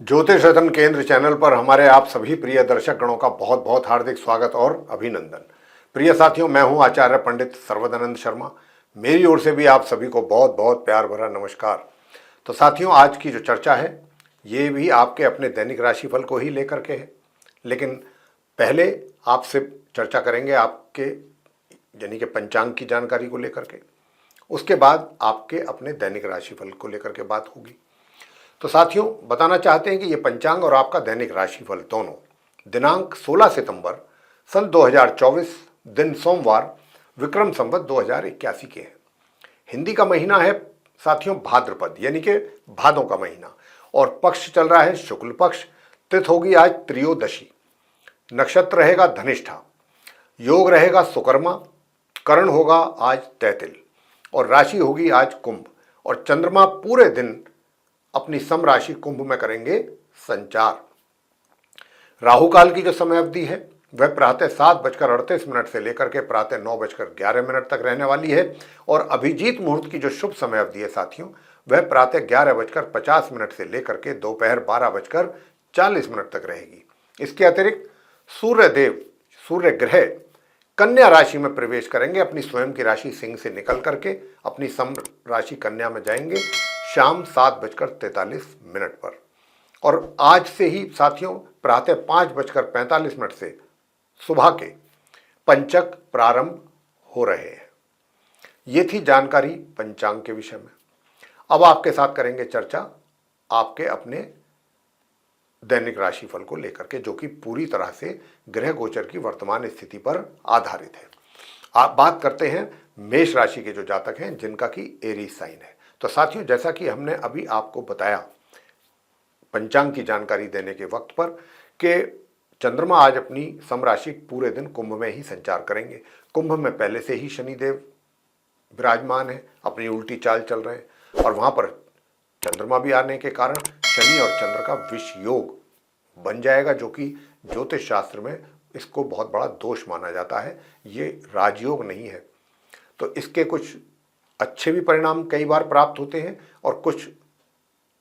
ज्योतिष रत्न केंद्र चैनल पर हमारे आप सभी प्रिय दर्शक गणों का बहुत बहुत हार्दिक स्वागत और अभिनंदन। प्रिय साथियों, मैं हूं आचार्य पंडित सर्वदानंद शर्मा। मेरी ओर से भी आप सभी को बहुत बहुत प्यार भरा नमस्कार। तो साथियों, आज की जो चर्चा है ये भी आपके अपने दैनिक राशिफल को ही लेकर के है, लेकिन पहले आपसे चर्चा करेंगे आपके यानी कि पंचांग की जानकारी को लेकर के। उसके बाद आपके अपने दैनिक राशिफल को लेकर के बात होगी। तो साथियों, बताना चाहते हैं कि ये पंचांग और आपका दैनिक राशिफल दोनों दिनांक 16 सितंबर सन 2024 दिन सोमवार विक्रम संवत 2081 के हैं। हिंदी का महीना है साथियों भाद्रपद यानी कि भादों का महीना, और पक्ष चल रहा है शुक्ल पक्ष। तिथि होगी आज त्रयोदशी, नक्षत्र रहेगा धनिष्ठा, योग रहेगा सुकर्मा, करण होगा आज तैतिल, और राशि होगी आज कुंभ। और चंद्रमा पूरे दिन अपनी सम राशि कुंभ में करेंगे संचार। राहु काल की जो समय अवधि है वह प्रातः 7:38 से लेकर के प्रातः 9:11 तक रहने वाली है, और अभिजीत मुहूर्त की जो शुभ समय अवधि है साथियों वह प्रातः 11:50 से लेकर के दोपहर 12:40 तक रहेगी। इसके अतिरिक्त सूर्य ग्रह कन्या राशि में प्रवेश करेंगे, अपनी स्वयं की राशि सिंह से निकल करके अपनी सम राशि कन्या में जाएंगे शाम 7:43 पर। और आज से ही साथियों प्रातः 5:45 से सुबह के पंचक प्रारंभ हो रहे हैं। ये थी जानकारी पंचांग के विषय में। अब आपके साथ करेंगे चर्चा आपके अपने दैनिक राशिफल को लेकर के, जो कि पूरी तरह से ग्रह गोचर की वर्तमान स्थिति पर आधारित है। आप बात करते हैं मेष राशि के जो जातक हैं जिनका कि एरीज साइन है। तो साथियों, जैसा कि हमने अभी आपको बताया पंचांग की जानकारी देने के वक्त पर कि चंद्रमा आज अपनी समराशि पूरे दिन कुंभ में ही संचार करेंगे। कुंभ में पहले से ही शनिदेव विराजमान है, अपनी उल्टी चाल चल रहे हैं, और वहां पर चंद्रमा भी आने के कारण शनि और चंद्र का विष योग बन जाएगा, जो कि ज्योतिष शास्त्र में इसको बहुत बड़ा दोष माना जाता है। ये राजयोग नहीं है। तो इसके कुछ अच्छे भी परिणाम कई बार प्राप्त होते हैं और कुछ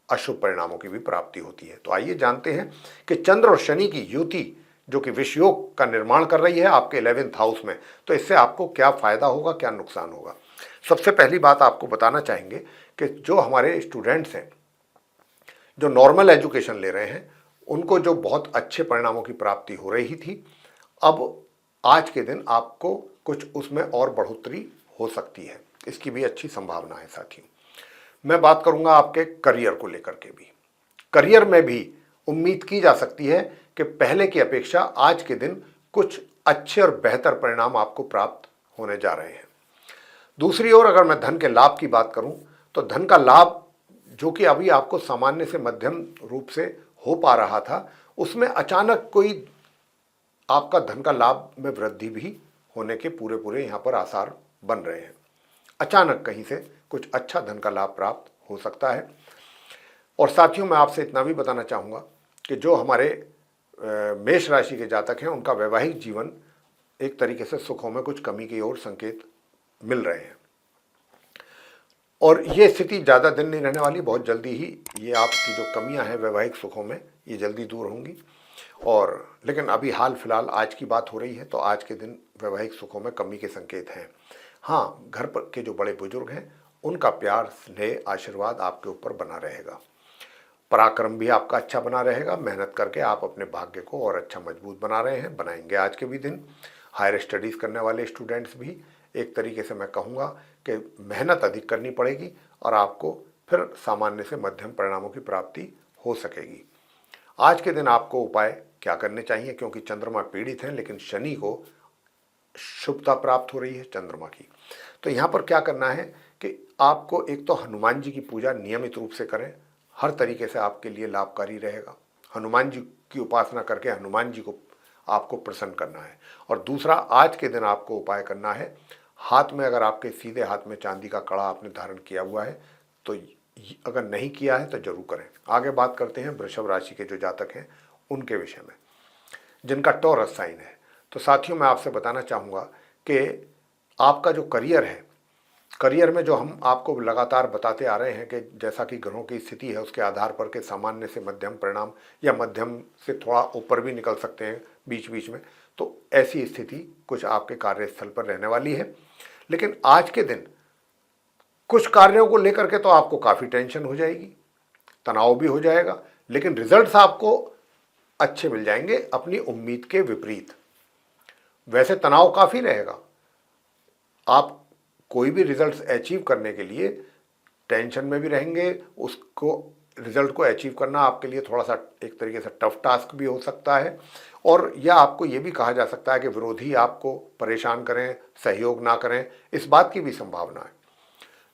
अशुभ परिणामों की भी प्राप्ति होती है। तो आइए जानते हैं कि चंद्र और शनि की युति जो कि विषयोग का निर्माण कर रही है आपके 11th हाउस में, तो इससे आपको क्या फायदा होगा, क्या नुकसान होगा। सबसे पहली बात आपको बताना चाहेंगे कि जो हमारे स्टूडेंट्स हैं जो नॉर्मल एजुकेशन ले रहे हैं उनको जो बहुत अच्छे परिणामों की प्राप्ति हो रही थी, अब आज के दिन आपको कुछ उसमें और बढ़ोतरी हो सकती है। इसकी भी अच्छी संभावना है। साथियों, मैं बात करूंगा आपके करियर को लेकर के भी। करियर में भी उम्मीद की जा सकती है कि पहले की अपेक्षा आज के दिन कुछ अच्छे और बेहतर परिणाम आपको प्राप्त होने जा रहे हैं। दूसरी ओर अगर मैं धन के लाभ की बात करूं तो धन का लाभ जो कि अभी आपको सामान्य से मध्यम रूप से हो पा रहा था, उसमें अचानक कोई आपका धन का लाभ में वृद्धि भी होने के पूरे यहाँ पर आसार बन रहे हैं। अचानक कहीं से कुछ अच्छा धन का लाभ प्राप्त हो सकता है। और साथियों, मैं आपसे इतना भी बताना चाहूँगा कि जो हमारे मेष राशि के जातक हैं उनका वैवाहिक जीवन एक तरीके से सुखों में कुछ कमी की ओर संकेत मिल रहे हैं, और ये स्थिति ज़्यादा दिन नहीं रहने वाली। बहुत जल्दी ही ये आपकी जो कमियां हैं वैवाहिक सुखों में ये जल्दी दूर होंगी। और लेकिन अभी हाल फिलहाल आज की बात हो रही है, तो आज के दिन वैवाहिक सुखों में कमी के संकेत हैं। हाँ, घर पर के जो बड़े बुजुर्ग हैं उनका प्यार, स्नेह, आशीर्वाद आपके ऊपर बना रहेगा। पराक्रम भी आपका अच्छा बना रहेगा। मेहनत करके आप अपने भाग्य को और अच्छा मजबूत बना रहे हैं, बनाएंगे आज के भी दिन। हायर स्टडीज़ करने वाले स्टूडेंट्स भी एक तरीके से मैं कहूँगा कि मेहनत अधिक करनी पड़ेगी और आपको फिर सामान्य से मध्यम परिणामों की प्राप्ति हो सकेगी। आज के दिन आपको उपाय क्या करने चाहिए, क्योंकि चंद्रमा पीड़ित हैं लेकिन शनि को शुभता प्राप्त हो रही है चंद्रमा की। तो यहाँ पर क्या करना है कि आपको एक तो हनुमान जी की पूजा नियमित रूप से करें, हर तरीके से आपके लिए लाभकारी रहेगा। हनुमान जी की उपासना करके हनुमान जी को आपको प्रसन्न करना है। और दूसरा, आज के दिन आपको उपाय करना है, हाथ में अगर आपके सीधे हाथ में चांदी का कड़ा आपने धारण किया हुआ है तो अगर नहीं किया है तो जरूर करें। आगे बात करते हैं वृषभ राशि के जो जातक हैं उनके विषय में, जिनका टॉरस साइन है। तो साथियों, मैं आपसे बताना चाहूँगा कि आपका जो करियर है करियर में जो हम आपको लगातार बताते आ रहे हैं कि जैसा कि ग्रहों की स्थिति है उसके आधार पर के सामान्य से मध्यम परिणाम या मध्यम से थोड़ा ऊपर भी निकल सकते हैं बीच बीच में, तो ऐसी स्थिति कुछ आपके कार्यस्थल पर रहने वाली है। लेकिन आज के दिन कुछ कार्यों को लेकर के तो आपको काफ़ी टेंशन हो जाएगी, तनाव भी हो जाएगा, लेकिन रिजल्ट्स आपको अच्छे मिल जाएंगे अपनी उम्मीद के विपरीत। वैसे तनाव काफ़ी रहेगा, आप कोई भी रिजल्ट्स अचीव करने के लिए टेंशन में भी रहेंगे, उसको रिजल्ट को अचीव करना आपके लिए थोड़ा सा एक तरीके से टफ टास्क भी हो सकता है। और या आपको ये भी कहा जा सकता है कि विरोधी आपको परेशान करें, सहयोग ना करें, इस बात की भी संभावना है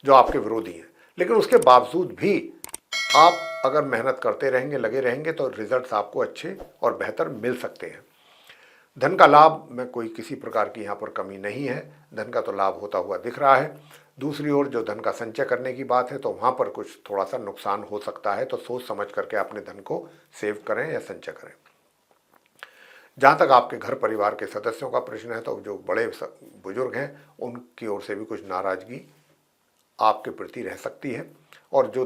जो आपके विरोधी हैं। लेकिन उसके बावजूद भी आप अगर मेहनत करते रहेंगे, लगे रहेंगे, तो रिजल्ट्स आपको अच्छे और बेहतर मिल सकते हैं। धन का लाभ में कोई किसी प्रकार की यहाँ पर कमी नहीं है, धन का तो लाभ होता हुआ दिख रहा है। दूसरी ओर जो धन का संचय करने की बात है तो वहाँ पर कुछ थोड़ा सा नुकसान हो सकता है, तो सोच समझ करके अपने धन को सेव करें या संचय करें। जहाँ तक आपके घर परिवार के सदस्यों का प्रश्न है तो जो बड़े बुजुर्ग हैं उनकी ओर से भी कुछ नाराज़गी आपके प्रति रह सकती है, और जो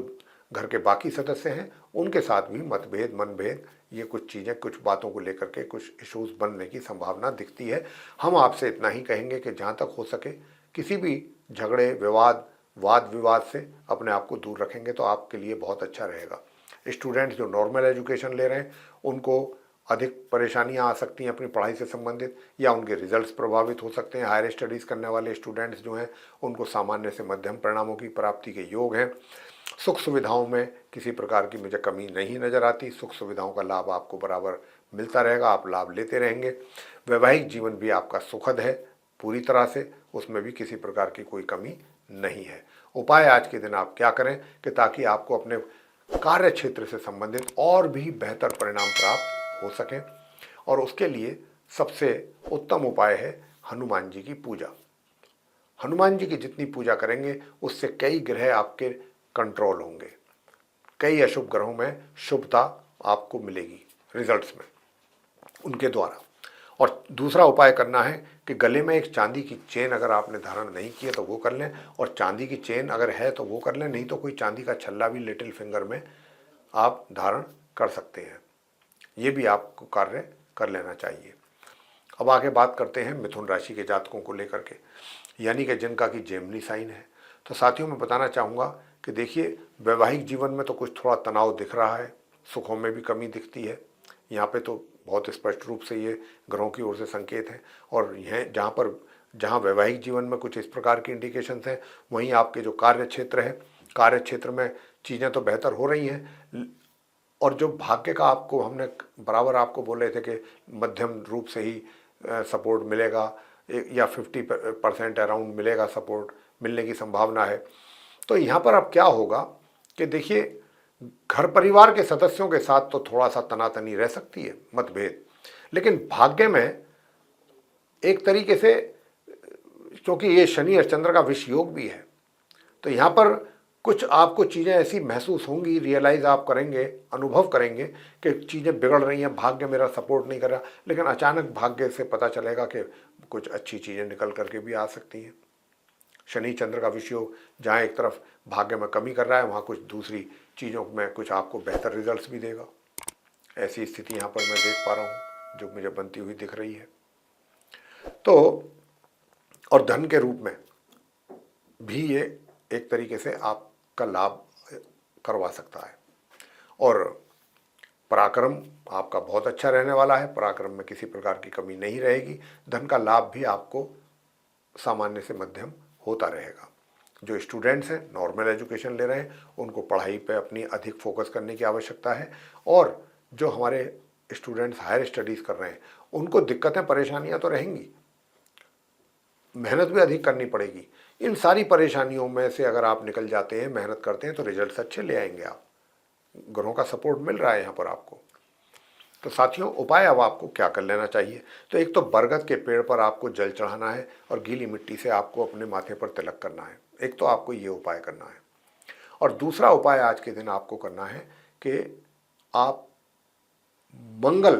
घर के बाकी सदस्य हैं उनके साथ भी मतभेद, मनभेद, ये कुछ चीज़ें, कुछ बातों को लेकर के कुछ इश्यूज बनने की संभावना दिखती है। हम आपसे इतना ही कहेंगे कि जहाँ तक हो सके किसी भी झगड़े, विवाद, वाद विवाद से अपने आप को दूर रखेंगे तो आपके लिए बहुत अच्छा रहेगा। स्टूडेंट्स जो नॉर्मल एजुकेशन ले रहे हैं उनको अधिक परेशानियां आ सकती हैं अपनी पढ़ाई से संबंधित, या उनके रिजल्ट्स प्रभावित हो सकते हैं। हायर स्टडीज़ करने वाले स्टूडेंट्स जो हैं उनको सामान्य से मध्यम परिणामों की प्राप्ति के योग हैं। सुख सुविधाओं में किसी प्रकार की मुझे कमी नहीं नज़र आती, सुख सुविधाओं का लाभ आपको बराबर मिलता रहेगा, आप लाभ लेते रहेंगे। वैवाहिक जीवन भी आपका सुखद है पूरी तरह से, उसमें भी किसी प्रकार की कोई कमी नहीं है। उपाय आज के दिन आप क्या करें कि ताकि आपको अपने कार्य क्षेत्र से संबंधित और भी बेहतर परिणाम प्राप्त हो सकें, और उसके लिए सबसे उत्तम उपाय है हनुमान जी की पूजा। हनुमान जी की जितनी पूजा करेंगे उससे कई ग्रह आपके कंट्रोल होंगे, कई अशुभ ग्रहों में शुभता आपको मिलेगी रिजल्ट्स में उनके द्वारा। और दूसरा उपाय करना है कि गले में एक चांदी की चेन अगर आपने धारण नहीं की है तो वो कर लें, और चांदी की चेन अगर है तो वो कर लें, नहीं तो कोई चांदी का छल्ला भी लिटिल फिंगर में आप धारण कर सकते हैं। ये भी आपको कार्य कर लेना चाहिए। अब आगे बात करते हैं मिथुन राशि के जातकों को लेकर के, यानी कि जिनका कि जेमिनी साइन है। तो साथियों मैं बताना चाहूँगा कि देखिए, वैवाहिक जीवन में तो कुछ थोड़ा तनाव दिख रहा है, सुखों में भी कमी दिखती है। यहाँ पे तो बहुत स्पष्ट रूप से ये ग्रहों की ओर से संकेत हैं। और यह जहाँ वैवाहिक जीवन में कुछ इस प्रकार की इंडिकेशंस हैं, वहीं आपके जो कार्य क्षेत्र है, कार्य क्षेत्र में चीज़ें तो बेहतर हो रही हैं। और जो भाग्य का आपको हमने बराबर आपको बोले थे कि मध्यम रूप से ही सपोर्ट मिलेगा, या 50% अराउंड मिलेगा, सपोर्ट मिलने की संभावना है। तो यहाँ पर अब क्या होगा कि देखिए, घर परिवार के सदस्यों के साथ तो थोड़ा सा तनातनी रह सकती है, मतभेद, लेकिन भाग्य में एक तरीके से, क्योंकि ये शनि और चंद्र का विष योग भी है, तो यहाँ पर कुछ आपको चीज़ें ऐसी महसूस होंगी, रियलाइज़ आप करेंगे, अनुभव करेंगे कि चीज़ें बिगड़ रही हैं, भाग्य मेरा सपोर्ट नहीं कर रहा। लेकिन अचानक भाग्य से पता चलेगा कि कुछ अच्छी चीज़ें निकल करके भी आ सकती हैं। शनि चंद्र का विषय जहाँ एक तरफ भाग्य में कमी कर रहा है, वहाँ कुछ दूसरी चीज़ों में कुछ आपको बेहतर रिजल्ट्स भी देगा। ऐसी स्थिति यहाँ पर मैं देख पा रहा हूँ जो मुझे बनती हुई दिख रही है। तो और धन के रूप में भी ये एक तरीके से आपका लाभ करवा सकता है। और पराक्रम आपका बहुत अच्छा रहने वाला है, पराक्रम में किसी प्रकार की कमी नहीं रहेगी। धन का लाभ भी आपको सामान्य से मध्यम होता रहेगा। जो स्टूडेंट्स हैं, नॉर्मल एजुकेशन ले रहे हैं, उनको पढ़ाई पे अपनी अधिक फोकस करने की आवश्यकता है। और जो हमारे स्टूडेंट्स हायर स्टडीज़ कर रहे हैं उनको दिक्कतें, परेशानियां तो रहेंगी, मेहनत भी अधिक करनी पड़ेगी। इन सारी परेशानियों में से अगर आप निकल जाते हैं, मेहनत करते हैं, तो रिजल्ट्स अच्छे ले आएंगे आप। ग्रहों का सपोर्ट मिल रहा है यहाँ पर आपको। तो साथियों, उपाय अब आपको क्या कर लेना चाहिए? तो एक तो बरगद के पेड़ पर आपको जल चढ़ाना है और गीली मिट्टी से आपको अपने माथे पर तिलक करना है। एक तो आपको ये उपाय करना है। और दूसरा उपाय आज के दिन आपको करना है कि आप मंगल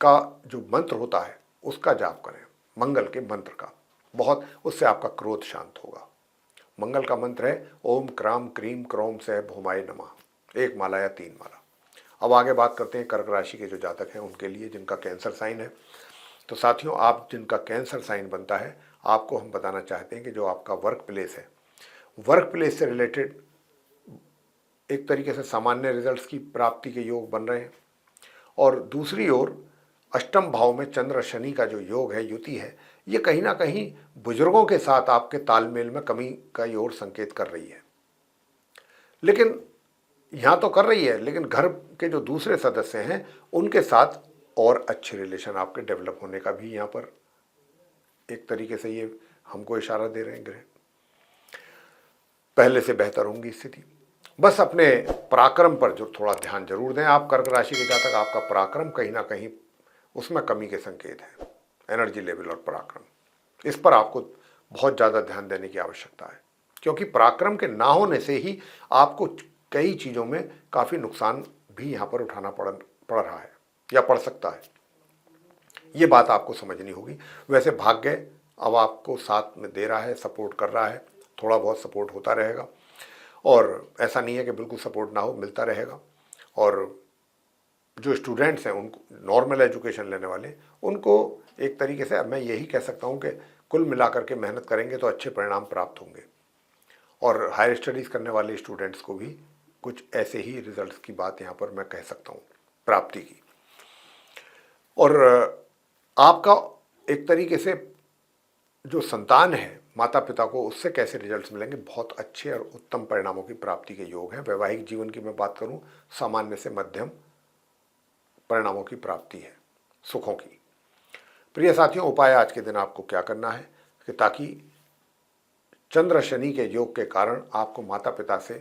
का जो मंत्र होता है उसका जाप करें, मंगल के मंत्र का, बहुत, उससे आपका क्रोध शांत होगा। मंगल का मंत्र है ओम क्राम क्रीम क्रोम से भौमाय नमः, 1 माला या 3 माला। अब आगे बात करते हैं कर्क राशि के जो जातक हैं उनके लिए, जिनका कैंसर साइन है। तो साथियों, आप जिनका कैंसर साइन बनता है, आपको हम बताना चाहते हैं कि जो आपका वर्क प्लेस है, वर्क प्लेस से रिलेटेड एक तरीके से सामान्य रिजल्ट्स की प्राप्ति के योग बन रहे हैं। और दूसरी ओर अष्टम भाव में चंद्र शनि का जो योग है, युति है, ये कहीं ना कहीं बुजुर्गों के साथ आपके तालमेल में कमी का ओर संकेत कर रही है। लेकिन यहाँ तो कर रही है, लेकिन घर के जो दूसरे सदस्य हैं उनके साथ और अच्छे रिलेशन आपके डेवलप होने का भी यहाँ पर एक तरीके से ये हमको इशारा दे रहे हैं ग्रह। पहले से बेहतर होंगी स्थिति। बस अपने पराक्रम पर जो थोड़ा ध्यान जरूर दें आप कर्क राशि के जातक। आपका पराक्रम कहीं ना कहीं उसमें कमी के संकेत है, एनर्जी लेवल और पराक्रम, इस पर आपको बहुत ज़्यादा ध्यान देने की आवश्यकता है, क्योंकि पराक्रम के ना होने से ही आपको कई चीज़ों में काफ़ी नुकसान भी यहाँ पर उठाना पड़ रहा है या पड़ सकता है। ये बात आपको समझनी होगी। वैसे भाग्य अब आपको साथ में दे रहा है, सपोर्ट कर रहा है, थोड़ा बहुत सपोर्ट होता रहेगा, और ऐसा नहीं है कि बिल्कुल सपोर्ट ना हो, मिलता रहेगा। और जो स्टूडेंट्स हैं, उनको नॉर्मल एजुकेशन लेने वाले, उनको एक तरीके से अब मैं यही कह सकता हूँ कि कुल मिलाकर के मेहनत करेंगे तो अच्छे परिणाम प्राप्त होंगे। और हायर स्टडीज़ करने वाले स्टूडेंट्स को भी कुछ ऐसे ही रिजल्ट्स की बात यहाँ पर मैं कह सकता हूँ, प्राप्ति की। और आपका एक तरीके से जो संतान है, माता पिता को उससे कैसे रिजल्ट्स मिलेंगे, बहुत अच्छे और उत्तम परिणामों की प्राप्ति के योग हैं। वैवाहिक जीवन की मैं बात करूं, सामान्य से मध्यम परिणामों की प्राप्ति है, सुखों की। प्रिय साथियों, उपाय आज के दिन आपको क्या करना है कि ताकि चंद्र शनि के योग के कारण आपको माता पिता से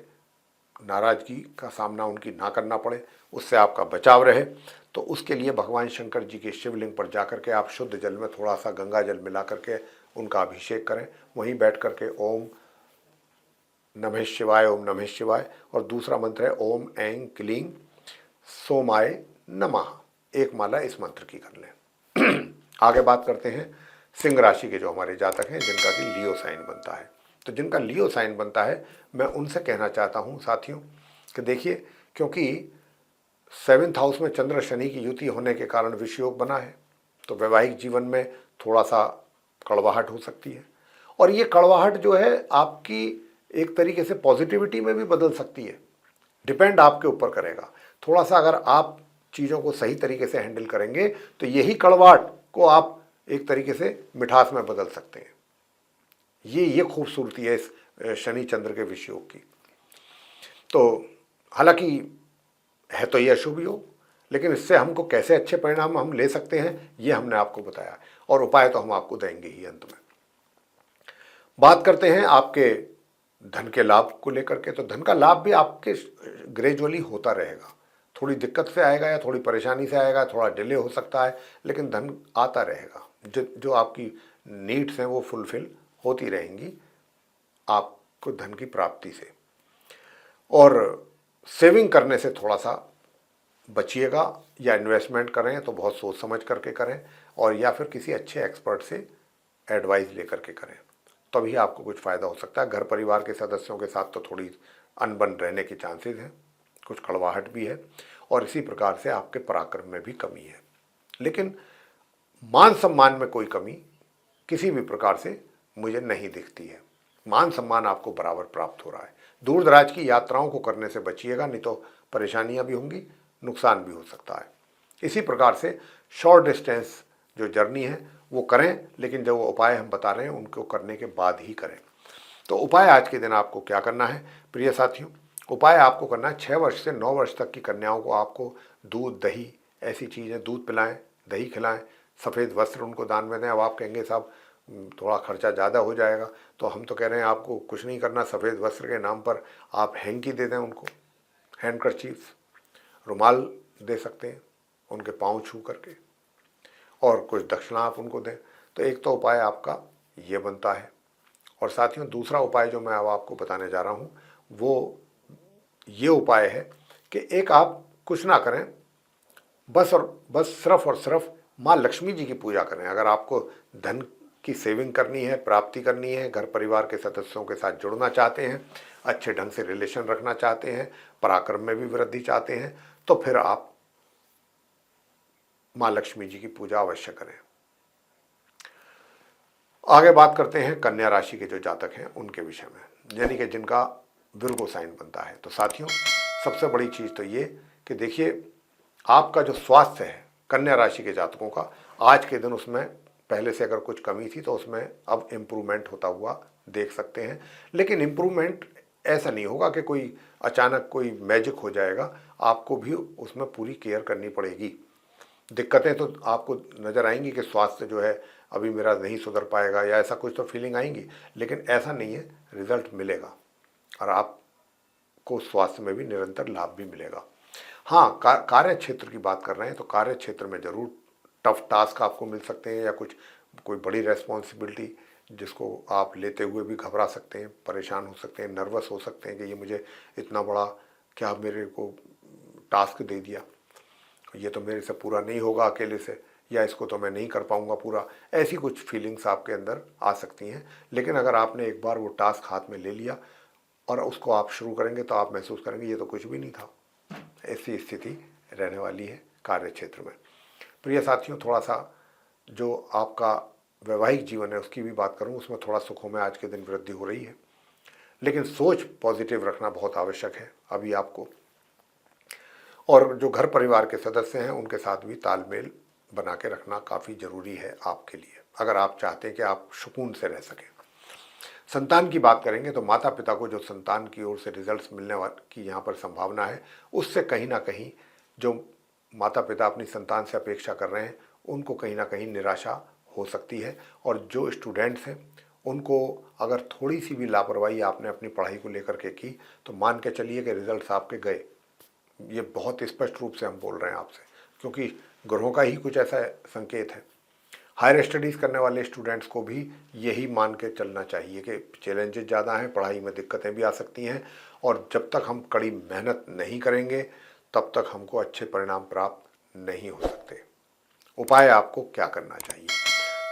नाराजगी का सामना उनकी ना करना पड़े, उससे आपका बचाव रहे, तो उसके लिए भगवान शंकर जी के शिवलिंग पर जाकर के आप शुद्ध जल में थोड़ा सा गंगा जल मिला करके उनका अभिषेक करें। वहीं बैठ करके ओम नमः शिवाय, ओम नमः शिवाय, और दूसरा मंत्र है ओम ऐं क्लीं सोमाय नमः, 1 माला इस मंत्र की कर लें। आगे बात करते हैं सिंह राशि के जो हमारे जातक हैं, जिनका कि लियो साइन बनता है। तो जिनका लियो साइन बनता है, मैं उनसे कहना चाहता हूं साथियों कि देखिए, क्योंकि 7th हाउस में चंद्र शनि की युति होने के कारण विषयोग बना है, तो वैवाहिक जीवन में थोड़ा सा कड़वाहट हो सकती है। और ये कड़वाहट जो है आपकी एक तरीके से पॉजिटिविटी में भी बदल सकती है, डिपेंड आपके ऊपर करेगा। थोड़ा सा अगर आप चीज़ों को सही तरीके से हैंडल करेंगे तो यही कड़वाहट को आप एक तरीके से मिठास में बदल सकते हैं। ये खूबसूरती है इस शनि चंद्र के विषयोग की। तो हालांकि है तो ये अशुभ योग, लेकिन इससे हमको कैसे अच्छे परिणाम हम ले सकते हैं ये हमने आपको बताया, और उपाय तो हम आपको देंगे ही। अंत में बात करते हैं आपके धन के लाभ को लेकर के। तो धन का लाभ भी आपके ग्रेजुअली होता रहेगा, थोड़ी दिक्कत से आएगा या थोड़ी परेशानी से आएगा, थोड़ा डिले हो सकता है, लेकिन धन आता रहेगा। जो आपकी नीड्स हैं वो फुलफिल होती रहेंगी आपको धन की प्राप्ति से। और सेविंग करने से थोड़ा सा बचिएगा, या इन्वेस्टमेंट करें तो बहुत सोच समझ करके करें, और या फिर किसी अच्छे एक्सपर्ट से एडवाइस लेकर के करें, तभी आपको कुछ फ़ायदा हो सकता है। घर परिवार के सदस्यों के साथ तो थोड़ी अनबन रहने की चांसेस हैं, कुछ कड़वाहट भी है, और इसी प्रकार से आपके पराक्रम में भी कमी है। लेकिन मान सम्मान में कोई कमी किसी भी प्रकार से मुझे नहीं दिखती है। मान सम्मान आपको बराबर प्राप्त हो रहा है। दूर दराज की यात्राओं को करने से बचिएगा, नहीं तो परेशानियां भी होंगी, नुकसान भी हो सकता है। इसी प्रकार से शॉर्ट डिस्टेंस जो जर्नी है वो करें, लेकिन जो उपाय हम बता रहे हैं उनको करने के बाद ही करें। तो उपाय आज के दिन आपको क्या करना है प्रिय साथियों? उपाय आपको करना है 6 वर्ष से 9 वर्ष तक की कन्याओं को आपको दूध दही ऐसी चीज़ें, दूध पिलाएं, दही खिलाएं, सफ़ेद वस्त्र उनको दान में दें। अब आप कहेंगे साहब थोड़ा खर्चा ज़्यादा हो जाएगा, तो हम तो कह रहे हैं आपको कुछ नहीं करना, सफ़ेद वस्त्र के नाम पर आप हैंकी दे दें उनको, हैंडकरचीफ, रुमाल दे सकते हैं उनके पाँव छू करके, और कुछ दक्षिणा आप उनको दें। तो एक तो उपाय आपका ये बनता है। और साथियों, दूसरा उपाय जो मैं अब आपको बताने जा रहा हूँ वो ये उपाय है कि एक आप कुछ ना करें, बस सिर्फ और सिर्फ माँ लक्ष्मी जी की पूजा करें। अगर आपको धन की सेविंग करनी है, प्राप्ति करनी है, घर परिवार के सदस्यों के साथ जुड़ना चाहते हैं, अच्छे ढंग से रिलेशन रखना चाहते हैं, पराक्रम में भी वृद्धि चाहते हैं, तो फिर आप माँ लक्ष्मी जी की पूजा अवश्य करें। आगे बात करते हैं कन्या राशि के जो जातक हैं उनके विषय में, यानी कि जिनका विर्गो साइन बनता है। तो साथियों, सबसे बड़ी चीज़ तो ये कि देखिए, आपका जो स्वास्थ्य है कन्या राशि के जातकों का, आज के दिन उसमें पहले से अगर कुछ कमी थी तो उसमें अब इम्प्रूवमेंट होता हुआ देख सकते हैं। लेकिन इम्प्रूवमेंट ऐसा नहीं होगा कि कोई अचानक कोई मैजिक हो जाएगा, आपको भी उसमें पूरी केयर करनी पड़ेगी। दिक्कतें तो आपको नज़र आएंगी कि स्वास्थ्य जो है अभी मेरा नहीं सुधर पाएगा या ऐसा कुछ तो फीलिंग आएंगी, लेकिन ऐसा नहीं है, रिजल्ट मिलेगा और आपको स्वास्थ्य में भी निरंतर लाभ भी मिलेगा। हाँ, कार्य क्षेत्र की बात कर रहे हैं तो कार्य क्षेत्र में ज़रूर टफ टास्क आपको मिल सकते हैं या कोई बड़ी रेस्पॉन्सिबिलिटी जिसको आप लेते हुए भी घबरा सकते हैं, परेशान हो सकते हैं, नर्वस हो सकते हैं कि ये मुझे इतना बड़ा क्या मेरे को टास्क दे दिया, ये तो मेरे से पूरा नहीं होगा अकेले से, या इसको तो मैं नहीं कर पाऊंगा पूरा। ऐसी कुछ फीलिंग्स आपके अंदर आ सकती हैं। लेकिन अगर आपने एक बार वो टास्क हाथ में ले लिया और उसको आप शुरू करेंगे तो आप महसूस करेंगे ये तो कुछ भी नहीं था। ऐसी स्थिति रहने वाली है कार्य क्षेत्र में। प्रिय साथियों, थोड़ा सा जो आपका वैवाहिक जीवन है उसकी भी बात करूं, उसमें थोड़ा सुखों में आज के दिन वृद्धि हो रही है, लेकिन सोच पॉजिटिव रखना बहुत आवश्यक है अभी आपको। और जो घर परिवार के सदस्य हैं उनके साथ भी तालमेल बना के रखना काफ़ी ज़रूरी है आपके लिए, अगर आप चाहते हैं कि आप सुकून से रह सकें। संतान की बात करेंगे तो माता पिता को जो संतान की ओर से रिजल्ट्स मिलने की यहाँ पर संभावना है, उससे कहीं ना कहीं जो माता पिता अपनी संतान से अपेक्षा कर रहे हैं उनको कहीं ना कहीं निराशा हो सकती है। और जो स्टूडेंट्स हैं उनको अगर थोड़ी सी भी लापरवाही आपने अपनी पढ़ाई को लेकर के की तो मान के चलिए कि रिजल्ट्स आपके गए। ये बहुत स्पष्ट रूप से हम बोल रहे हैं आपसे, क्योंकि ग्रहों का ही कुछ ऐसा संकेत है। हायर स्टडीज़ करने वाले स्टूडेंट्स को भी यही मान के चलना चाहिए कि चैलेंजेस ज़्यादा हैं, पढ़ाई में दिक्कतें भी आ सकती हैं, और जब तक हम कड़ी मेहनत नहीं करेंगे तब तक हमको अच्छे परिणाम प्राप्त नहीं हो सकते। उपाय आपको क्या करना चाहिए?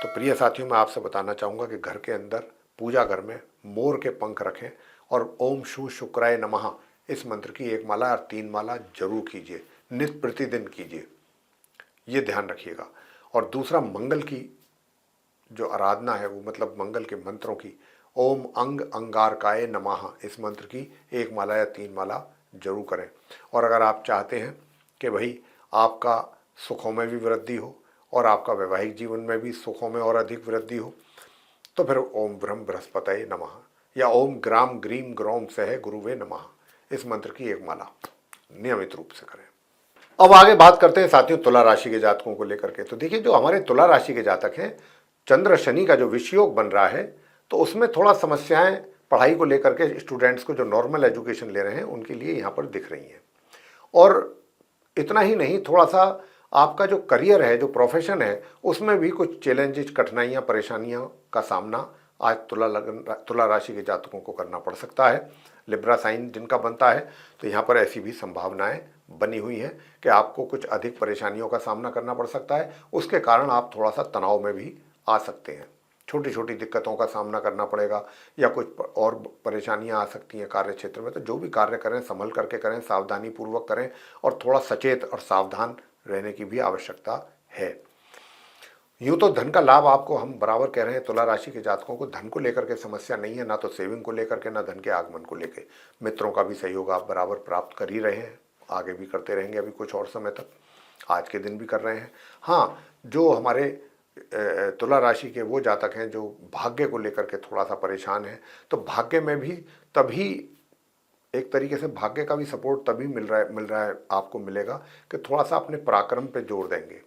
तो प्रिय साथियों, मैं आपसे बताना चाहूँगा कि घर के अंदर पूजा घर में मोर के पंख रखें और ओम शू शुक्राय नमः इस मंत्र की 1 माला और 3 माला जरूर कीजिए, नित्य प्रतिदिन कीजिए, ये ध्यान रखिएगा। और दूसरा, मंगल की जो आराधना है वो मतलब मंगल के मंत्रों की ओम अंग अंगारकाय नमः इस मंत्र की 1 माला या 3 माला जरूर करें। और अगर आप चाहते हैं कि भाई आपका सुखों में भी वृद्धि हो और आपका वैवाहिक जीवन में भी सुखों में और अधिक वृद्धि हो, तो फिर ओम ब्रह्म बृहस्पतये नमः या ओम ग्राम ग्रीम ग्रौम सह गुरुवे नमः इस मंत्र की 1 माला नियमित रूप से करें। अब आगे बात करते हैं साथियों तुला राशि के जातकों को लेकर के। तो देखिए, जो हमारे तुला राशि के जातक हैं, चंद्र शनि का जो विषयोग बन रहा है तो उसमें थोड़ा समस्याएं पढ़ाई को लेकर के स्टूडेंट्स को जो नॉर्मल एजुकेशन ले रहे हैं उनके लिए यहाँ पर दिख रही हैं। और इतना ही नहीं, थोड़ा सा आपका जो करियर है, जो प्रोफेशन है, उसमें भी कुछ चैलेंजेस, कठिनाइयाँ, परेशानियों का सामना आज तुला राशि के जातकों को करना पड़ सकता है। लिब्रा साइन जिनका बनता है तो यहाँ पर ऐसी भी संभावनाएं बनी हुई हैं कि आपको कुछ अधिक परेशानियों का सामना करना पड़ सकता है। उसके कारण आप थोड़ा सा तनाव में भी आ सकते हैं, छोटी छोटी दिक्कतों का सामना करना पड़ेगा या कुछ और परेशानियां आ सकती हैं कार्य क्षेत्र में। तो जो भी कार्य करें संभल करके करें, सावधानी पूर्वक करें और थोड़ा सचेत और सावधान रहने की भी आवश्यकता है। यूँ तो धन का लाभ आपको हम बराबर कह रहे हैं, तुला राशि के जातकों को धन को लेकर के समस्या नहीं है, ना तो सेविंग को लेकर के, ना धन के आगमन को लेकर। मित्रों का भी सहयोग आप बराबर प्राप्त कर ही रहे हैं, आगे भी करते रहेंगे अभी कुछ और समय तक, आज के दिन भी कर रहे हैं। हाँ, जो हमारे तुला राशि के वो जातक हैं जो भाग्य को लेकर के थोड़ा सा परेशान हैं, तो भाग्य में भी तभी एक तरीके से भाग्य का भी सपोर्ट तभी मिल रहा है आपको मिलेगा कि थोड़ा सा अपने पराक्रम पे जोर देंगे।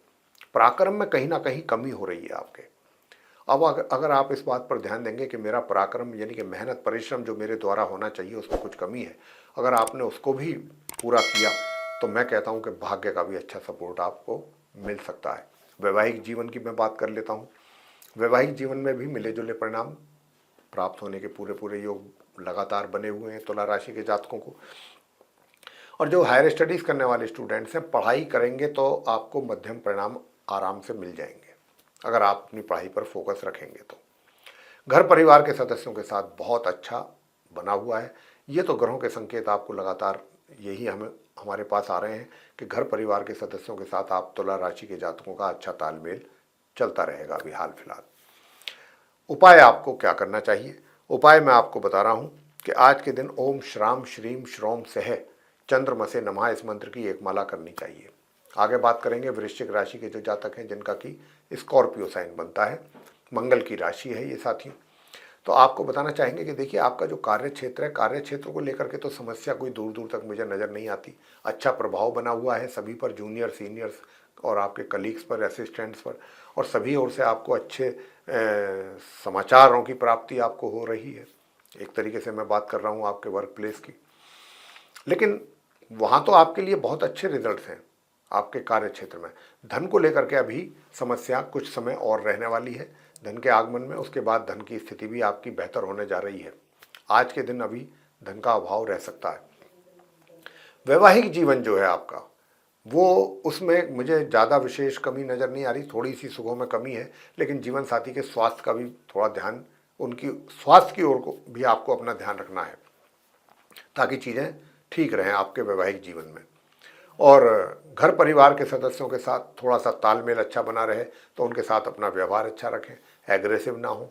पराक्रम में कहीं ना कहीं कमी हो रही है आपके। अब अगर आप इस बात पर ध्यान देंगे कि मेरा पराक्रम यानी कि मेहनत परिश्रम जो मेरे द्वारा होना चाहिए उसमें कुछ कमी है, अगर आपने उसको भी पूरा किया तो मैं कहता हूं कि भाग्य का भी अच्छा सपोर्ट आपको मिल सकता है। वैवाहिक जीवन की मैं बात कर लेता हूं। वैवाहिक जीवन में भी मिले जुले परिणाम प्राप्त होने के पूरे योग लगातार बने हुए हैं तुला राशि के जातकों को। और जो हायर स्टडीज़ करने वाले स्टूडेंट्स हैं, पढ़ाई करेंगे तो आपको मध्यम परिणाम आराम से मिल जाएंगे, अगर आप अपनी पढ़ाई पर फोकस रखेंगे तो। घर परिवार के सदस्यों के साथ बहुत अच्छा बना हुआ है। ये तो ग्रहों के संकेत आपको लगातार यही हमारे पास आ रहे हैं कि घर परिवार के सदस्यों के साथ आप तुला राशि के जातकों का अच्छा तालमेल चलता रहेगा अभी हाल फिलहाल। उपाय आपको क्या करना चाहिए? उपाय मैं आपको बता रहा हूं कि आज के दिन ओम श्राम श्रीम श्रोम सह चंद्रमसे नमः इस मंत्र की एक माला करनी चाहिए। आगे बात करेंगे वृश्चिक राशि के जो जातक हैं जिनका कि स्कॉर्पियो साइन बनता है, मंगल की राशि है ये साथियों। तो आपको बताना चाहेंगे कि देखिए आपका जो कार्य क्षेत्र है, कार्य क्षेत्र को लेकर के तो समस्या कोई दूर दूर तक मुझे नज़र नहीं आती। अच्छा प्रभाव बना हुआ है सभी पर, जूनियर सीनियर्स और आपके कलीग्स पर, असिस्टेंट्स पर, और सभी ओर से आपको अच्छे समाचारों की प्राप्ति आपको हो रही है। एक तरीके से मैं बात कर रहा हूँ आपके वर्क प्लेस की, लेकिन वहाँ तो आपके लिए बहुत अच्छे रिजल्ट्स हैं। आपके कार्य क्षेत्र में धन को लेकर के अभी समस्या कुछ समय और रहने वाली है। धन के आगमन में उसके बाद धन की स्थिति भी आपकी बेहतर होने जा रही है। आज के दिन अभी धन का अभाव रह सकता है। वैवाहिक जीवन जो है आपका, वो उसमें मुझे ज़्यादा विशेष कमी नज़र नहीं आ रही। थोड़ी सी सुखों में कमी है, लेकिन जीवन साथी के स्वास्थ्य का भी थोड़ा ध्यान, उनकी स्वास्थ्य की ओर को भी आपको अपना ध्यान रखना है ताकि चीज़ें ठीक रहें आपके वैवाहिक जीवन में। और घर परिवार के सदस्यों के साथ थोड़ा सा तालमेल अच्छा बना रहे, तो उनके साथ अपना व्यवहार अच्छा रखें, एग्रेसिव ना हो,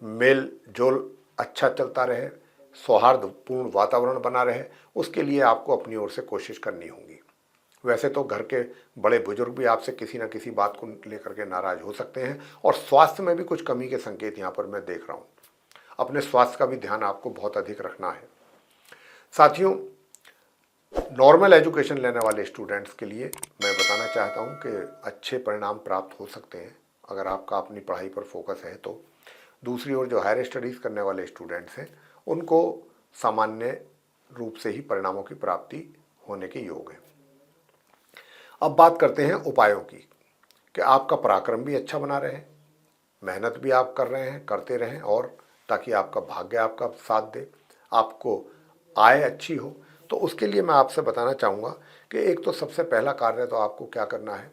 मेल जोल अच्छा चलता रहे, सौहार्दपूर्ण वातावरण बना रहे, उसके लिए आपको अपनी ओर से कोशिश करनी होगी। वैसे तो घर के बड़े बुजुर्ग भी आपसे किसी न किसी बात को लेकर के नाराज हो सकते हैं, और स्वास्थ्य में भी कुछ कमी के संकेत यहाँ पर मैं देख रहा हूँ। अपने स्वास्थ्य का भी ध्यान आपको बहुत अधिक रखना है साथियों। नॉर्मल एजुकेशन लेने वाले स्टूडेंट्स के लिए मैं बताना चाहता हूं कि अच्छे परिणाम प्राप्त हो सकते हैं अगर आपका अपनी पढ़ाई पर फोकस है तो। दूसरी ओर जो हायर स्टडीज़ करने वाले स्टूडेंट्स हैं उनको सामान्य रूप से ही परिणामों की प्राप्ति होने के योग है। अब बात करते हैं उपायों की कि आपका पराक्रम भी अच्छा बना रहे, मेहनत भी आप कर रहे हैं, करते रहें, और ताकि आपका भाग्य आपका साथ दे, आपको आय अच्छी हो। तो उसके लिए मैं आपसे बताना चाहूँगा कि एक तो सबसे पहला कार्य तो आपको क्या करना है।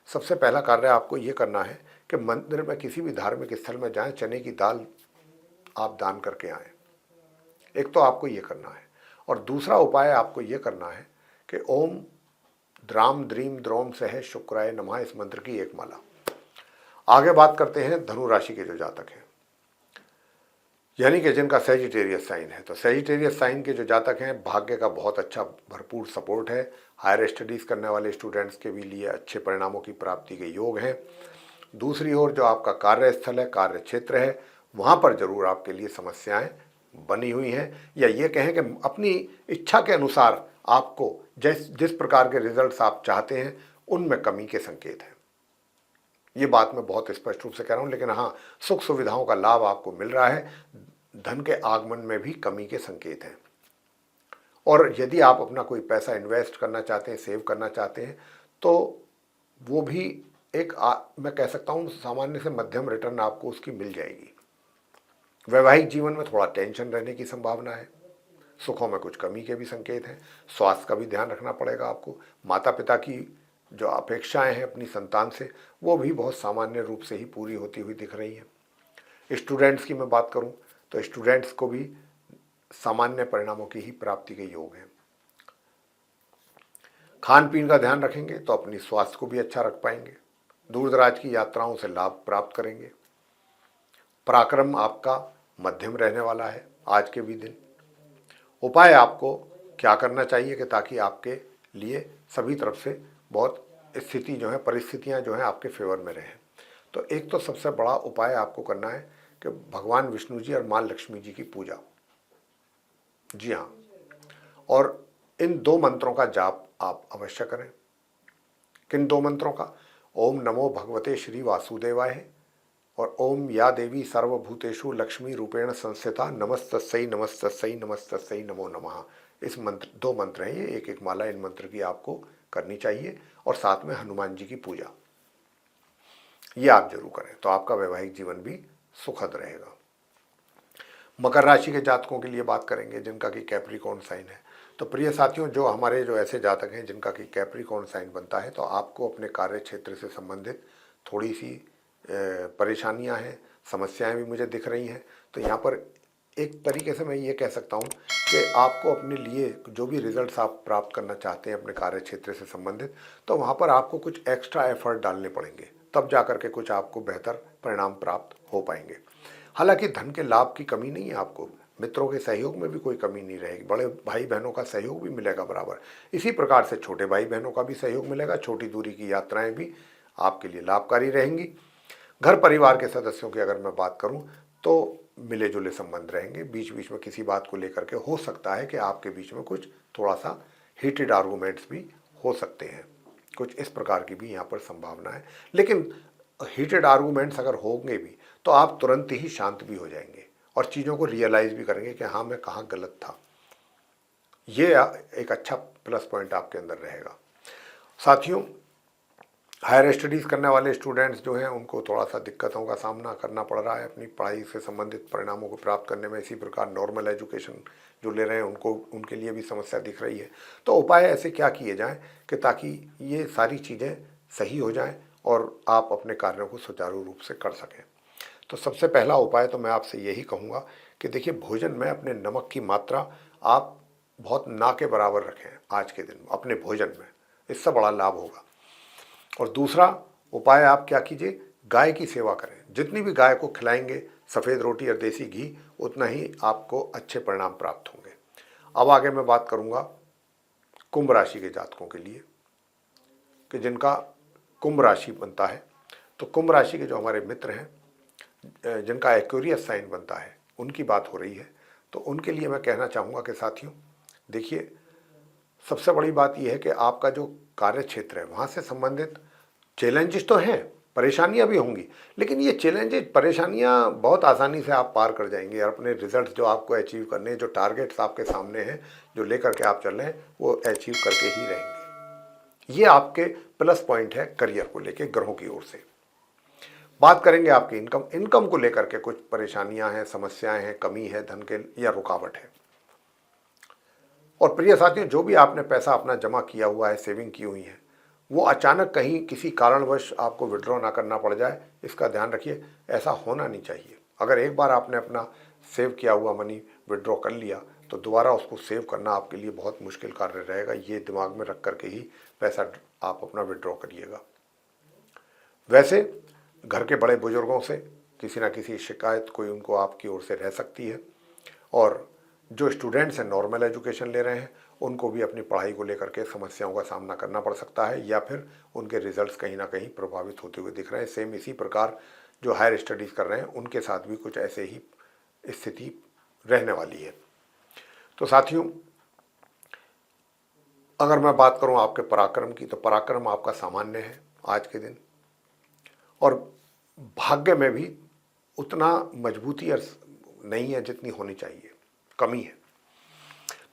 सबसे पहला कार्य आपको ये करना है कि मंदिर में किसी भी धार्मिक स्थल में जाएं, चने की दाल आप दान करके आएँ। एक तो आपको ये करना है, और दूसरा उपाय आपको ये करना है कि ओम द्राम द्रीम द्रोम सह शुक्राय नमः इस मंत्र की एक माला। आगे बात करते हैं धनु राशि के जो जातक हैं, यानी कि जिनका सेजिटेरियस साइन है। तो सेजिटेरियस साइन के जो जातक हैं, भाग्य का बहुत अच्छा भरपूर सपोर्ट है। हायर स्टडीज़ करने वाले स्टूडेंट्स के भी लिए अच्छे परिणामों की प्राप्ति के योग हैं। दूसरी ओर जो आपका कार्यस्थल है, कार्य क्षेत्र है, वहाँ पर जरूर आपके लिए समस्याएं बनी हुई हैं, या ये कहें कि अपनी इच्छा के अनुसार आपको जिस प्रकार के रिजल्ट्स आप चाहते हैं उनमें कमी के संकेत हैं। ये बात मैं बहुत स्पष्ट रूप से कह रहा हूँ, लेकिन हाँ, सुख सुविधाओं का लाभ आपको मिल रहा है। धन के आगमन में भी कमी के संकेत हैं, और यदि आप अपना कोई पैसा इन्वेस्ट करना चाहते हैं, सेव करना चाहते हैं, तो वो भी एक मैं कह सकता हूँ सामान्य से मध्यम रिटर्न आपको उसकी मिल जाएगी। वैवाहिक जीवन में थोड़ा टेंशन रहने की संभावना है, सुखों में कुछ कमी के भी संकेत हैं। स्वास्थ्य का भी ध्यान रखना पड़ेगा आपको। माता पिता की जो अपेक्षाएं हैं अपनी संतान से, वो भी बहुत सामान्य रूप से ही पूरी होती हुई दिख रही हैं। स्टूडेंट्स की मैं बात करूं तो स्टूडेंट्स को भी सामान्य परिणामों की ही प्राप्ति के योग हैं। खान पीन का ध्यान रखेंगे तो अपनी स्वास्थ्य को भी अच्छा रख पाएंगे। दूर दराज की यात्राओं से लाभ प्राप्त करेंगे। पराक्रम आपका मध्यम रहने वाला है आज के भी दिन। उपाय आपको क्या करना चाहिए कि ताकि आपके लिए सभी तरफ से बहुत स्थिति जो है, परिस्थितियां जो हैं आपके फेवर में रहें। तो एक तो सबसे बड़ा उपाय आपको करना है कि भगवान विष्णु जी और माँ लक्ष्मी जी की पूजा, जी हाँ, और इन दो मंत्रों का जाप आप अवश्य करें। किन दो मंत्रों का? ओम नमो भगवते श्री वासुदेवाय और ओम या देवी सर्वभूतेषु लक्ष्मी रूपेण संस्थिता नमस्तस्यै नमस्तस्यै नमस्तस्यै नमो नमः। इस मंत्र, दो मंत्र हैं ये, एक एक माला इन मंत्र की आपको करनी चाहिए, और साथ में हनुमान जी की पूजा ये आप जरूर करें, तो आपका वैवाहिक जीवन भी सुखद रहेगा। मकर राशि के जातकों के लिए बात करेंगे जिनका कि कैप्रिकॉर्न साइन है। तो प्रिय साथियों, जो हमारे जो ऐसे जातक हैं जिनका कि कैप्रिकॉर्न साइन बनता है, तो आपको अपने कार्य क्षेत्र से संबंधित थोड़ी सी परेशानियां हैं, समस्याएं भी मुझे दिख रही हैं। तो यहाँ पर एक तरीके से मैं ये कह सकता हूँ कि आपको अपने लिए जो भी रिजल्ट्स आप प्राप्त करना चाहते हैं अपने कार्य क्षेत्र से संबंधित, तो वहाँ पर आपको कुछ एक्स्ट्रा एफर्ट डालने पड़ेंगे, तब जा कर के कुछ आपको बेहतर परिणाम प्राप्त हो पाएंगे। हालांकि धन के लाभ की कमी नहीं है, आपको मित्रों के सहयोग में भी कोई कमी नहीं रहेगी, बड़े भाई बहनों का सहयोग भी मिलेगा बराबर। इसी प्रकार से छोटे भाई बहनों का भी सहयोग मिलेगा, छोटी दूरी की यात्राएं भी आपके लिए लाभकारी रहेंगी। घर परिवार के सदस्यों की अगर मैं बात करूं तो मिले जुले संबंध रहेंगे, बीच बीच में किसी बात को लेकर के हो सकता है कि आपके बीच में कुछ थोड़ा सा हीटेड आर्गूमेंट्स भी हो सकते हैं, कुछ इस प्रकार की भी यहाँ पर संभावना है। लेकिन हीटेड आर्गूमेंट्स अगर होंगे भी तो आप तुरंत ही शांत भी हो जाएंगे और चीज़ों को रियलाइज भी करेंगे कि हाँ मैं कहाँ गलत था। ये एक अच्छा प्लस पॉइंट आपके अंदर रहेगा। साथियों, हायर स्टडीज़ करने वाले स्टूडेंट्स जो हैं उनको थोड़ा सा दिक्कतों का सामना करना पड़ रहा है अपनी पढ़ाई से संबंधित परिणामों को प्राप्त करने में। इसी प्रकार नॉर्मल एजुकेशन जो ले रहे हैं उनके लिए भी समस्या दिख रही है। तो उपाय ऐसे क्या किए जाएं कि ताकि ये सारी चीज़ें सही हो जाएं और आप अपने कार्यों को सुचारू रूप से कर सकें। तो सबसे पहला उपाय तो मैं आपसे यही कहूँगा कि देखिए, भोजन में अपने नमक की मात्रा आप बहुत ना के बराबर रखें आज के दिन अपने भोजन में, इससे बड़ा लाभ होगा। और दूसरा उपाय आप क्या कीजिए, गाय की सेवा करें। जितनी भी गाय को खिलाएंगे सफ़ेद रोटी और देसी घी, उतना ही आपको अच्छे परिणाम प्राप्त होंगे। अब आगे मैं बात करूंगा कुंभ राशि के जातकों के लिए कि जिनका कुंभ राशि बनता है। तो कुंभ राशि के जो हमारे मित्र हैं जिनका एक्वेरियस साइन बनता है, उनकी बात हो रही है। तो उनके लिए मैं कहना चाहूँगा कि साथियों देखिए, सबसे बड़ी बात यह है कि आपका जो कार्य क्षेत्र है वहाँ से संबंधित चैलेंजेस तो हैं, परेशानियाँ भी होंगी, लेकिन ये चैलेंजेस परेशानियाँ बहुत आसानी से आप पार कर जाएंगे और अपने रिजल्ट्स जो आपको अचीव करने हैं, जो टारगेट्स आपके सामने हैं, जो लेकर के आप चल रहे हैं, वो अचीव करके ही रहेंगे। ये आपके प्लस पॉइंट है करियर को लेके ग्रहों की ओर से। बात करेंगे आपकी इनकम को लेकर के कुछ परेशानियां हैं, समस्याएं हैं, कमी है धन के या रुकावट है। और प्रिय साथियों, जो भी आपने पैसा अपना जमा किया हुआ है, सेविंग की हुई है, वो अचानक कहीं किसी कारणवश आपको विड्रॉ ना करना पड़ जाए, इसका ध्यान रखिए। ऐसा होना नहीं चाहिए। अगर एक बार आपने अपना सेव किया हुआ मनी विड्रॉ कर लिया तो दोबारा उसको सेव करना आपके लिए बहुत मुश्किल कार्य रहेगा। ये दिमाग में रख करके ही पैसा आप अपना विड्रॉ करिएगा। वैसे घर के बड़े बुजुर्गों से किसी ना किसी शिकायत कोई उनको आपकी ओर से रह सकती है। और जो स्टूडेंट्स हैं नॉर्मल एजुकेशन ले रहे हैं, उनको भी अपनी पढ़ाई को लेकर के समस्याओं का सामना करना पड़ सकता है या फिर उनके रिजल्ट्स कहीं ना कहीं प्रभावित होते हुए दिख रहे हैं। सेम इसी प्रकार जो हायर स्टडीज़ कर रहे हैं उनके साथ भी कुछ ऐसे ही स्थिति रहने वाली है। तो साथियों, अगर मैं बात करूं आपके पराक्रम की, तो पराक्रम आपका सामान्य है आज के दिन, और भाग्य में भी उतना मजबूती नहीं है जितनी होनी चाहिए, कमी है।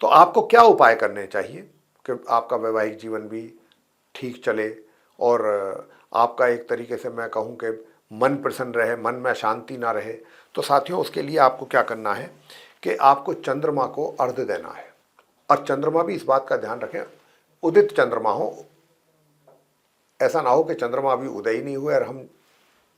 तो आपको क्या उपाय करने चाहिए कि आपका वैवाहिक जीवन भी ठीक चले और आपका एक तरीके से मैं कहूँ कि मन प्रसन्न रहे, मन में शांति ना रहे। तो साथियों, उसके लिए आपको क्या करना है कि आपको चंद्रमा को अर्घ्य देना है। और चंद्रमा भी इस बात का ध्यान रखें, उदित चंद्रमा हो, ऐसा ना हो कि चंद्रमा अभी उदय ही नहीं हुए और हम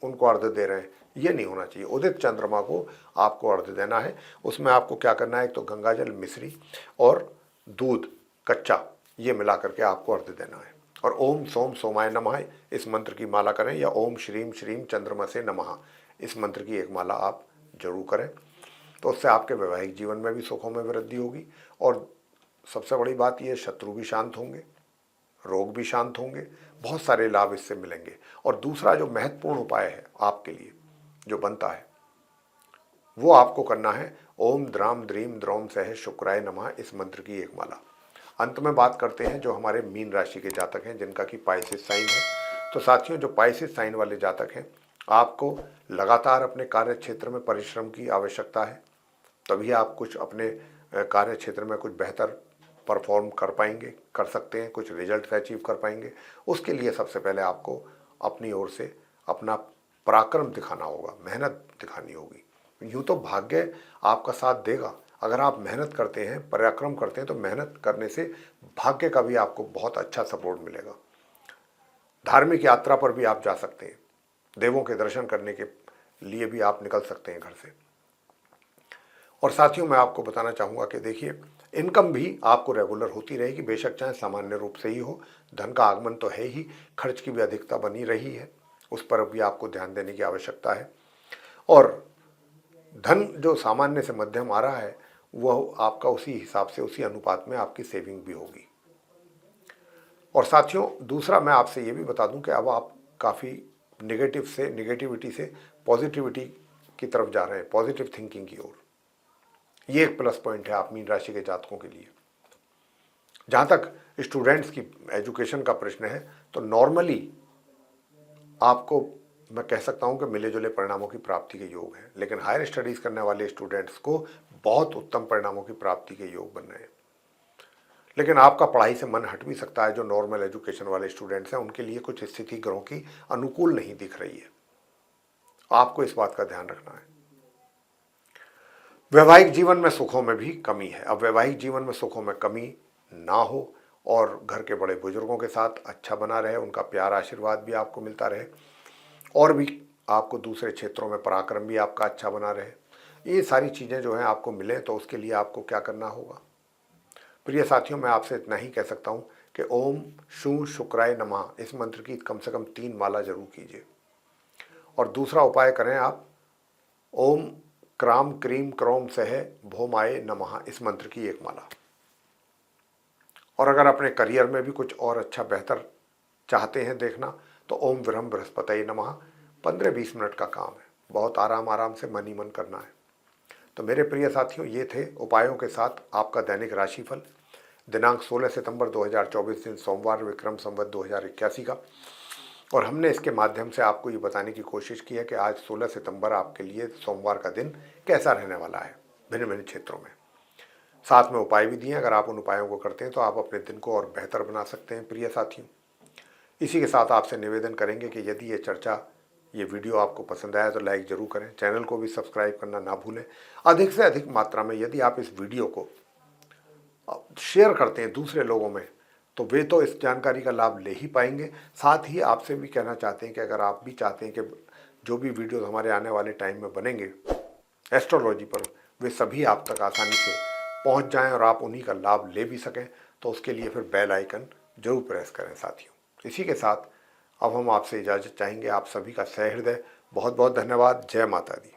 उनको अर्घ्य दे रहे हैं, ये नहीं होना चाहिए। उदित चंद्रमा को आपको अर्घ्य देना है। उसमें आपको क्या करना है, एक तो गंगाजल, मिश्री और दूध कच्चा, ये मिला करके आपको अर्घ्य देना है। और ओम सोम सोमाय नमः इस मंत्र की माला करें, या ओम श्रीम श्रीम चंद्रमा से नमः इस मंत्र की एक माला आप जरूर करें। तो उससे आपके वैवाहिक जीवन में भी सुखों में वृद्धि होगी। और सबसे बड़ी बात यह, शत्रु भी शांत होंगे, रोग भी शांत होंगे, बहुत सारे लाभ इससे मिलेंगे। और दूसरा जो महत्वपूर्ण उपाय है आपके लिए जो बनता है, वो आपको करना है ओम द्राम द्रीम द्रौम सह शुक्राय नमः इस मंत्र की एक माला। अंत में बात करते हैं जो हमारे मीन राशि के जातक हैं जिनका कि पाइसेस साइन है। तो साथियों, जो पाइसेस साइन वाले जातक हैं, आपको लगातार अपने कार्य क्षेत्र में परिश्रम की आवश्यकता है, तभी आप कुछ अपने कार्य क्षेत्र में कुछ बेहतर परफॉर्म कर पाएंगे, कर सकते हैं, कुछ रिजल्ट अचीव कर पाएंगे। उसके लिए सबसे पहले आपको अपनी ओर से अपना पराक्रम दिखाना होगा, मेहनत दिखानी होगी। यूँ तो भाग्य आपका साथ देगा, अगर आप मेहनत करते हैं, पराक्रम करते हैं, तो मेहनत करने से भाग्य का भी आपको बहुत अच्छा सपोर्ट मिलेगा। धार्मिक यात्रा पर भी आप जा सकते हैं, देवों के दर्शन करने के लिए भी आप निकल सकते हैं घर से। और साथियों, मैं आपको बताना चाहूँगा कि देखिए, इनकम भी आपको रेगुलर होती रहेगी, बेशक चाहे सामान्य रूप से ही हो। धन का आगमन तो है ही, खर्च की भी अधिकता बनी रही है, उस पर भी आपको ध्यान देने की आवश्यकता है। और धन जो सामान्य से मध्यम आ रहा है, वह आपका उसी हिसाब से, उसी अनुपात में आपकी सेविंग भी होगी। और साथियों, दूसरा मैं आपसे ये भी बता दूं कि अब आप काफ़ी नेगेटिविटी से पॉजिटिविटी की तरफ जा रहे हैं, पॉजिटिव थिंकिंग की ओर। ये एक प्लस पॉइंट है आप मीन राशि के जातकों के लिए। जहाँ तक स्टूडेंट्स की एजुकेशन का प्रश्न है, तो नॉर्मली आपको मैं कह सकता हूँ कि मिले जुले परिणामों की प्राप्ति के योग हैं, लेकिन हायर स्टडीज़ करने वाले स्टूडेंट्स को बहुत उत्तम परिणामों की प्राप्ति के योग बन रहे हैं। लेकिन आपका पढ़ाई से मन हट भी सकता है। जो नॉर्मल एजुकेशन वाले स्टूडेंट्स हैं, उनके लिए कुछ स्थिति ग्रहों की अनुकूल नहीं दिख रही है, आपको इस बात का ध्यान रखना है। वैवाहिक जीवन में सुखों में भी कमी है। अब वैवाहिक जीवन में सुखों में कमी ना हो और घर के बड़े बुजुर्गों के साथ अच्छा बना रहे, उनका प्यार आशीर्वाद भी आपको मिलता रहे, और भी आपको दूसरे क्षेत्रों में पराक्रम भी आपका अच्छा बना रहे, ये सारी चीज़ें जो हैं आपको मिलें, तो उसके लिए आपको क्या करना होगा? प्रिय साथियों, मैं आपसे इतना ही कह सकता हूँ कि ओम शू शुक्राय नमः इस मंत्र की कम से कम 3 माला जरूर कीजिए। और दूसरा उपाय करें आप ओम क्राम क्रीम क्रोम सह भौमाय नमः इस मंत्र की 1 माला। और अगर अपने करियर में भी कुछ और अच्छा बेहतर चाहते हैं देखना, तो ओम विरम बृहस्पतये नमः 15-20 मिनट का काम है, बहुत आराम से मन ही मन करना है। तो मेरे प्रिय साथियों, ये थे उपायों के साथ आपका दैनिक राशिफल दिनांक 16 सितंबर 2024 दिन सोमवार, विक्रम संवत 2081 का। और हमने इसके माध्यम से आपको ये बताने की कोशिश की है कि आज 16 सितंबर आपके लिए सोमवार का दिन कैसा रहने वाला है भिन्न भिन्न क्षेत्रों में। साथ में उपाय भी दिए, अगर आप उन उपायों को करते हैं तो आप अपने दिन को और बेहतर बना सकते हैं। प्रिय साथियों, इसी के साथ आपसे निवेदन करेंगे कि यदि ये वीडियो आपको पसंद आया तो लाइक जरूर करें, चैनल को भी सब्सक्राइब करना ना भूलें। अधिक से अधिक मात्रा में यदि आप इस वीडियो को शेयर करते हैं दूसरे लोगों में, तो वे तो इस जानकारी का लाभ ले ही पाएंगे। साथ ही आपसे भी कहना चाहते हैं कि अगर आप भी चाहते हैं कि जो भी वीडियो हमारे आने वाले टाइम में बनेंगे एस्ट्रोलॉजी पर, वे सभी आप तक आसानी से पहुंच जाएं और आप उन्हीं का लाभ ले भी सकें, तो उसके लिए फिर बेल आइकन जरूर प्रेस करें साथियों। इसी के साथ अब हम आपसे इजाज़त चाहेंगे। आप सभी का सहृदय बहुत बहुत धन्यवाद। जय माता दी।